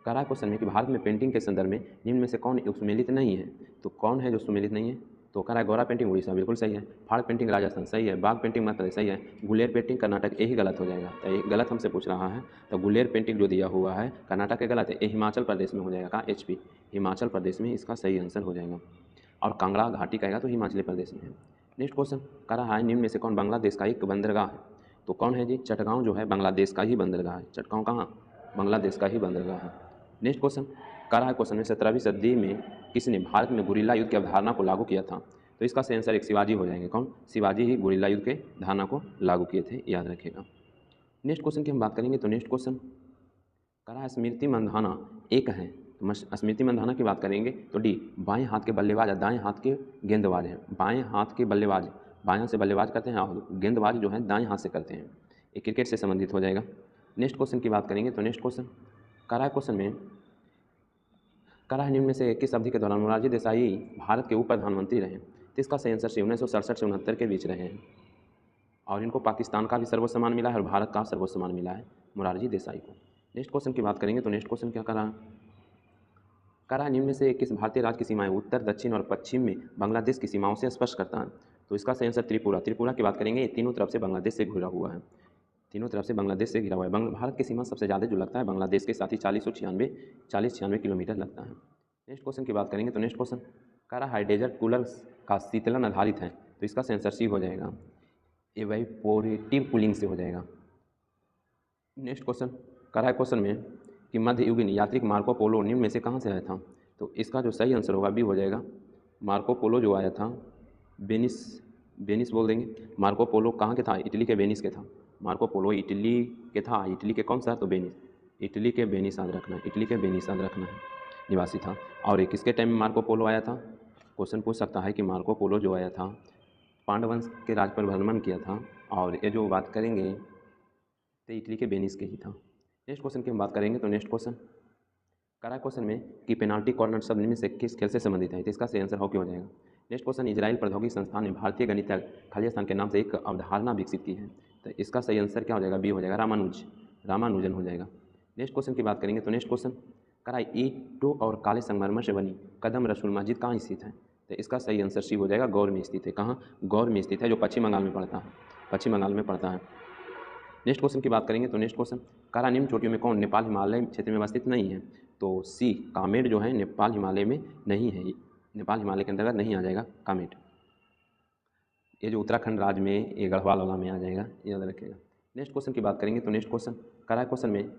करा क्वेश्चन में कि भारत में पेंटिंग के संदर्भ में निम्न में से कौन सुमेलित नहीं है। तो कौन है जो सुमेलित नहीं है? तो करा गौरा पेंटिंग उड़ीसा बिल्कुल सही है, फाड़ पेंटिंग राजस्थान सही है, बाघ पेंटिंग मध्य प्रदेश सही है, गुलेर पेंटिंग कर्नाटक, यही गलत हो जाएगा। तो ये गलत हमसे पूछ रहा है, तो गुलेर पेंटिंग जो दिया हुआ है कर्नाटक के गलत है, ये हिमाचल प्रदेश में हो जाएगा। कहाँ? HP, हिमाचल प्रदेश में इसका सही आंसर हो जाएगा। और कांगड़ा घाटी कहेगा तो हिमाचल प्रदेश में है। नेक्स्ट क्वेश्चन करा है निम्न में से कौन बांग्लादेश का एक बंदरगाह है। तो कौन है जी? चटगांव जो है बांग्लादेश का ही बंदरगाह है। चटगांव कहाँ? बांग्लादेश का ही बंदरगाह है। नेक्स्ट क्वेश्चन करा है क्वेश्चन में 17वीं सदी में किसने भारत में गुरिल्ला युद्ध की अवधारणा को लागू किया था। तो इसका सही आंसर एक शिवाजी हो जाएंगे। कौन? शिवाजी ही गुरिल्ला युद्ध के धारणा को लागू किए थे, याद रखिएगा। नेक्स्ट क्वेश्चन की हम बात करेंगे तो नेक्स्ट क्वेश्चन करा है स्मृति मंधाना एक है। तो स्मृति मंधाना की बात करेंगे तो डी बाएं हाथ के बल्लेबाज या दाएं हाथ के गेंदबाज हैं। बाएं हाथ के बल्लेबाज बाएं से बल्लेबाज करते हैं और गेंदबाज जो है दाएं हाथ से करते हैं। ये क्रिकेट से संबंधित हो जाएगा। नेक्स्ट क्वेश्चन की बात करेंगे तो नेक्स्ट क्वेश्चन करा है क्वेश्चन में करा है निम्न में से किस अवधि के दौरान मोरारजी देसाई भारत के उप प्रधानमंत्री रहे। तो इसका सही आंसर से 1967 से 69 के बीच रहे हैं और इनको पाकिस्तान का भी सर्वोच्च सम्मान मिला है और भारत का सर्वोच्च सम्मान मिला है मोरारजी देसाई को। नेक्स्ट क्वेश्चन की बात करेंगे तो नेक्स्ट क्वेश्चन क्या करा निम्न में से किस भारतीय राज्य की सीमाएं उत्तर, दक्षिण और पश्चिम में बांग्लादेश की सीमाओं से स्पर्श करता है। तो इसका सही आंसर त्रिपुरा। त्रिपुरा की बात करेंगे, ये तीनों तरफ से बांग्लादेश से घिरा हुआ है, तीनों तरफ से बांग्लादेश से घिरा हुआ है। भारत की सीमा सबसे ज़्यादा जो लगता है बांग्लादेश के साथ ही 40-96 किलोमीटर लगता है। नेक्स्ट क्वेश्चन की बात करेंगे तो नेक्स्ट क्वेश्चन करा है डेजर्ट कूलर का शीतलन आधारित है। तो इसका सही आंसर सी हो जाएगा, इवेपोरेटिव कूलिंग से हो जाएगा। नेक्स्ट क्वेश्चन करा है क्वेश्चन में कि मध्ययुगीन यात्रिक मार्को पोलो निम्न में से कहाँ से आया था। तो इसका जो सही आंसर होगा बी हो जाएगा। मार्को पोलो जो आया था वेनिस बोल देंगे। मार्को पोलो कहाँ के था? इटली के वेनिस के था। मार्को पोलो इटली के था। इटली के कौन सा? तो वेनिस। इटली के वेनिस याद रखना है, इटली के वेनिस याद रखना है, निवासी था। और ये किसके टाइम में मार्को पोलो आया था? क्वेश्चन पूछ सकता है कि मार्को पोलो जो आया था पांडवंश के राज पर भ्रमण किया था और ये जो बात करेंगे तो इटली के वेनिस के ही था। नेक्स्ट क्वेश्चन की हम बात करेंगे तो नेक्स्ट क्वेश्चन करा क्वेश्चन में कि पेनाल्टी कॉर्नर शब्द में से किस खेल से संबंधित है। तो इसका सही आंसर हॉकी हो जाएगा। नेक्स्ट क्वेश्चन इजराइल प्रौद्योगिकी संस्थान ने भारतीय गणितज्ञ खालिस्तान के नाम से एक अवधारणा विकसित की है। तो इसका सही आंसर क्या हो जाएगा? बी हो जाएगा, रामानुजन हो जाएगा। नेक्स्ट क्वेश्चन की बात करेंगे तो नेक्स्ट क्वेश्चन करा ईंटों और काले संगमरमर से बनी कदम रसूल मस्जिद कहाँ स्थित है। तो इसका सही आंसर सी हो जाएगा, गौर में स्थित है। कहाँ? गौर में स्थित है, जो पश्चिम बंगाल में पड़ता है, पश्चिम बंगाल में पड़ता है। नेक्स्ट क्वेश्चन की बात करेंगे तो नेक्स्ट क्वेश्चन करा निम्न चोटियों में कौन नेपाल हिमालय क्षेत्र में अवस्थित नहीं है। तो सी कामेट जो है नेपाल हिमालय में नहीं है, नेपाल हिमालय के अंतर्गत नहीं आ जाएगा कामेट। ये जो उत्तराखंड राज्य में ये गढ़वाल वाला में आ जाएगा, याद रखिएगा। नेक्स्ट क्वेश्चन की बात करेंगे तो नेक्स्ट क्वेश्चन करा क्वेश्चन में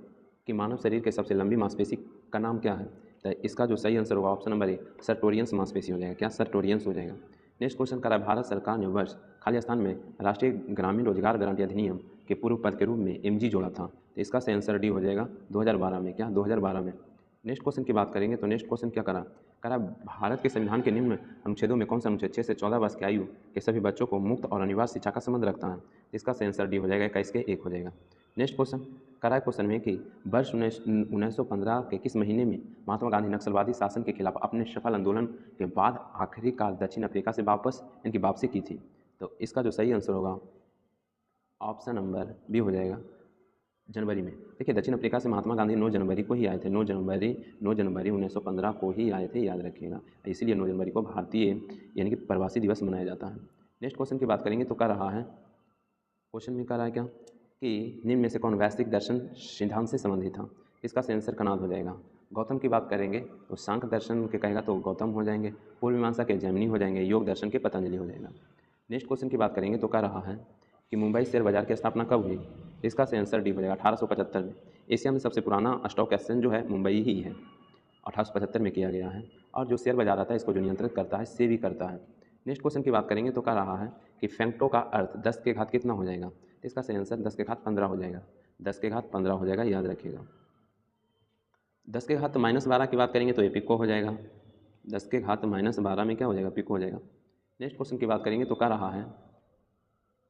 कि मानव शरीर के सबसे लंबी मांसपेशी का नाम क्या है। तो इसका जो सही आंसर होगा ऑप्शन नंबर ए सर्टोरियंस मांसपेशी हो जाएगा। क्या? सर्टोरियंस हो जाएगा। नेक्स्ट क्वेश्चन करा भारत सरकार ने वर्ष खालिस्तान में राष्ट्रीय ग्रामीण रोजगार गारंटी अधिनियम के पूर्व पद के रूप में MG जोड़ा था। तो इसका सही आंसर डी हो जाएगा 2012 में। क्या? 2012 में। नेक्स्ट क्वेश्चन की बात करेंगे तो नेक्स्ट क्वेश्चन क्या करा भारत के संविधान के निम्न अनुच्छेदों में कौन सा अनुच्छेद 6 से 14 वर्ष की आयु के सभी बच्चों को मुक्त और अनिवार्य शिक्षा का संबंध रखता है। इसका सही आंसर डी हो जाएगा, 21 के 1 हो जाएगा। नेक्स्ट क्वेश्चन करा क्वेश्चन में कि वर्ष 1915 के किस महीने में महात्मा गांधी नक्सलवादी शासन के खिलाफ अपने सफल आंदोलन के बाद आखिरकार दक्षिण अफ्रीका से इनकी वापसी की थी। तो इसका जो सही आंसर होगा ऑप्शन नंबर बी हो जाएगा, जनवरी में। देखिए दक्षिण अफ्रीका से महात्मा गांधी 9 जनवरी को ही आए थे, 9 जनवरी 1915 को ही आए थे, याद रखिएगा। इसीलिए 9 जनवरी को भारतीय यानी कि प्रवासी दिवस मनाया जाता है। नेक्स्ट क्वेश्चन की बात करेंगे तो क्या रहा है क्वेश्चन में, क्या रहा है क्या कि निम्न में से कौन वैश्विक दर्शन सिद्धांत से संबंधित था। इसका सही आंसर कनाद हो जाएगा। गौतम की बात करेंगे तो सांख्य दर्शन के कहेगा तो गौतम हो जाएंगे, पूर्व मीमांसा के जैमिनी हो जाएंगे, योग दर्शन के पतंजलि हो जाएगा। नेक्स्ट क्वेश्चन की बात करेंगे तो क्या रहा है कि मुंबई शेयर बाजार की स्थापना कब हुई। इसका सही आंसर डी हो जाएगा 1875 में। एशिया में सबसे पुराना स्टॉक एक्सचेंज जो है मुंबई ही है, 1875 में किया गया है। और जो शेयर बाजार आता है इसको जो नियंत्रित करता है सेबी करता है। नेक्स्ट क्वेश्चन की बात करेंगे तो क्या रहा है कि फेंक्टो का अर्थ 10 के घात कितना हो जाएगा। इसका सही आंसर 10 के घात 15 हो जाएगा, 10 के घात 15 हो जाएगा, याद रखिएगा। 10 के घात -12 की बात करेंगे तो ये पिको हो जाएगा। 10 के घात -12 में क्या हो जाएगा? पिको हो जाएगा। नेक्स्ट क्वेश्चन की बात करेंगे तो क्या रहा है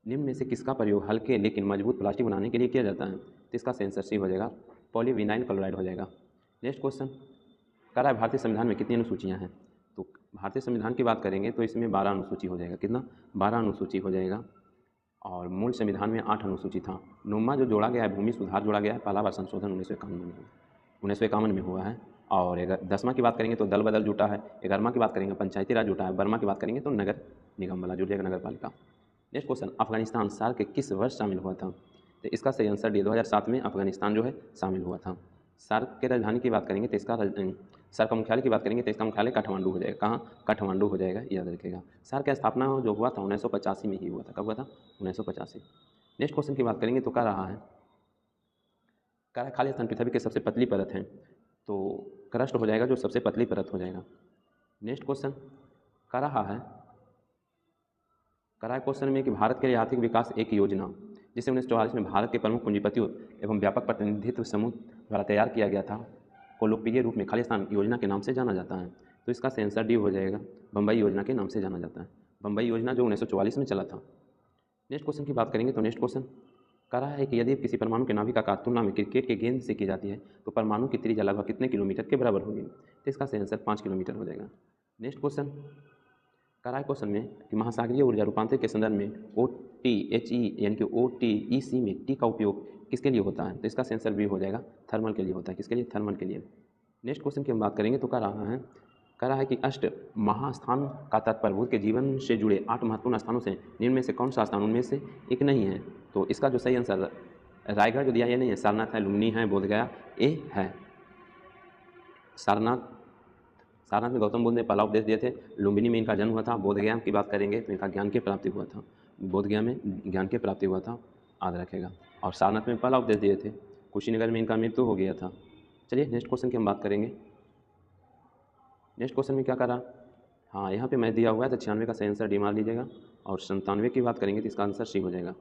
निम्न में से किसका प्रयोग हल्के लेकिन मजबूत प्लास्टिक बनाने के लिए किया जाता है। तो इसका आंसर सी हो जाएगा, पॉलीविनाइल क्लोराइड हो जाएगा। नेक्स्ट क्वेश्चन कह रहा है भारतीय संविधान में कितनी अनुसूचियाँ हैं। तो भारतीय संविधान की बात करेंगे तो इसमें 12 अनुसूची हो जाएगा। कितना? 12 अनुसूची हो जाएगा। और मूल संविधान में 8 अनुसूची था। नोमा जो जोड़ा गया है, भूमि सुधार जोड़ा गया है, पहला बार संशोधन 1991 में। 1951 में हुआ है। और 10वां की बात करेंगे तो दल बदल जुटा है। 11वां की बात करेंगे पंचायती राज जुटा है। 12वां की बात करेंगे तो नगर निगम वाला जुट जाएगा, नगर पालिका। नेक्स्ट क्वेश्चन, अफगानिस्तान सार्क के किस वर्ष शामिल हुआ था? तो इसका सही आंसर डी 2007 में अफगानिस्तान जो है शामिल हुआ था। सार्क के राजधानी की बात करेंगे तो सार्क का मुख्यालय की बात करेंगे तो इसका मुख्यालय काठमांडू हो जाएगा। कहाँ? काठमांडू हो जाएगा, याद रखिएगा। सार्क की स्थापना जो हुआ था 1985 में ही हुआ था। कब हुआ था? 1985। नेक्स्ट क्वेश्चन की बात करेंगे तो क्या रहा है? कह रहा है खाली स्थान पृथ्वी की सबसे पतली परत है, तो क्रस्ट हो जाएगा जो सबसे पतली परत हो जाएगा। नेक्स्ट क्वेश्चन कह रहा है क्वेश्चन में कि भारत के लिए आर्थिक विकास एक योजना जिसे 1944 में भारत के प्रमुख पूंजीपतियों एवं व्यापक प्रतिनिधित्व समूह द्वारा तैयार किया गया था को लोकप्रिय रूप में खालिस्तान योजना के नाम से जाना जाता है। तो इसका आंसर डी हो जाएगा, बम्बई योजना के नाम से जाना जाता है। बम्बई योजना जो 1944 में चला था। नेक्स्ट क्वेश्चन की बात करेंगे तो नेक्स्ट क्वेश्चन कह रहा है कि यदि किसी परमाणु के नाभिक आकार तुलना में क्रिकेट के गेंद से की जाती है तो परमाणु की त्रिज्या लगभग कितने किलोमीटर के बराबर होगी? तो इसका आंसर 5 किलोमीटर हो जाएगा। नेक्स्ट क्वेश्चन कह रहा है क्वेश्चन में कि महासागरीय ऊर्जा रूपांतरण के संदर्भ में OTHE यानी कि OTEC में टी का उपयोग किसके लिए होता है? तो इसका आंसर भी हो जाएगा, थर्मल के लिए होता है। किसके लिए? थर्मल के लिए। नेक्स्ट क्वेश्चन की हम बात करेंगे तो कह रहा है कि अष्ट महास्थान का तात्पर्य बुद्ध के जीवन से जुड़े 8 महत्वपूर्ण स्थानों से निम्न में से कौन सा स्थान उनमें से एक नहीं है? तो इसका जो सही आंसर रायगढ़ जो दिया ये नहीं है, सारनाथ है, लुम्बिनी है, बोधगया ए है। सारनाथ में गौतम बुद्ध ने पहला उपदेश दिए थे, लुम्बिनी में इनका जन्म हुआ था, बोधगया की बात करेंगे तो इनका ज्ञान की प्राप्ति हुआ था। बोधगया में ज्ञान की प्राप्ति हुआ था, याद रखेगा। और सारनाथ में पहला उपदेश दिए थे, कुशीनगर में इनका मृत्यु हो गया था। चलिए नेक्स्ट क्वेश्चन की हम बात करेंगे। नेक्स्ट क्वेश्चन में क्या करा? हाँ, यहाँ पे मैं दिया हुआ है तो 96 का सही आंसर डी मार लीजिएगा। और 97 की बात करेंगे तो इसका आंसर सी हो जाएगा।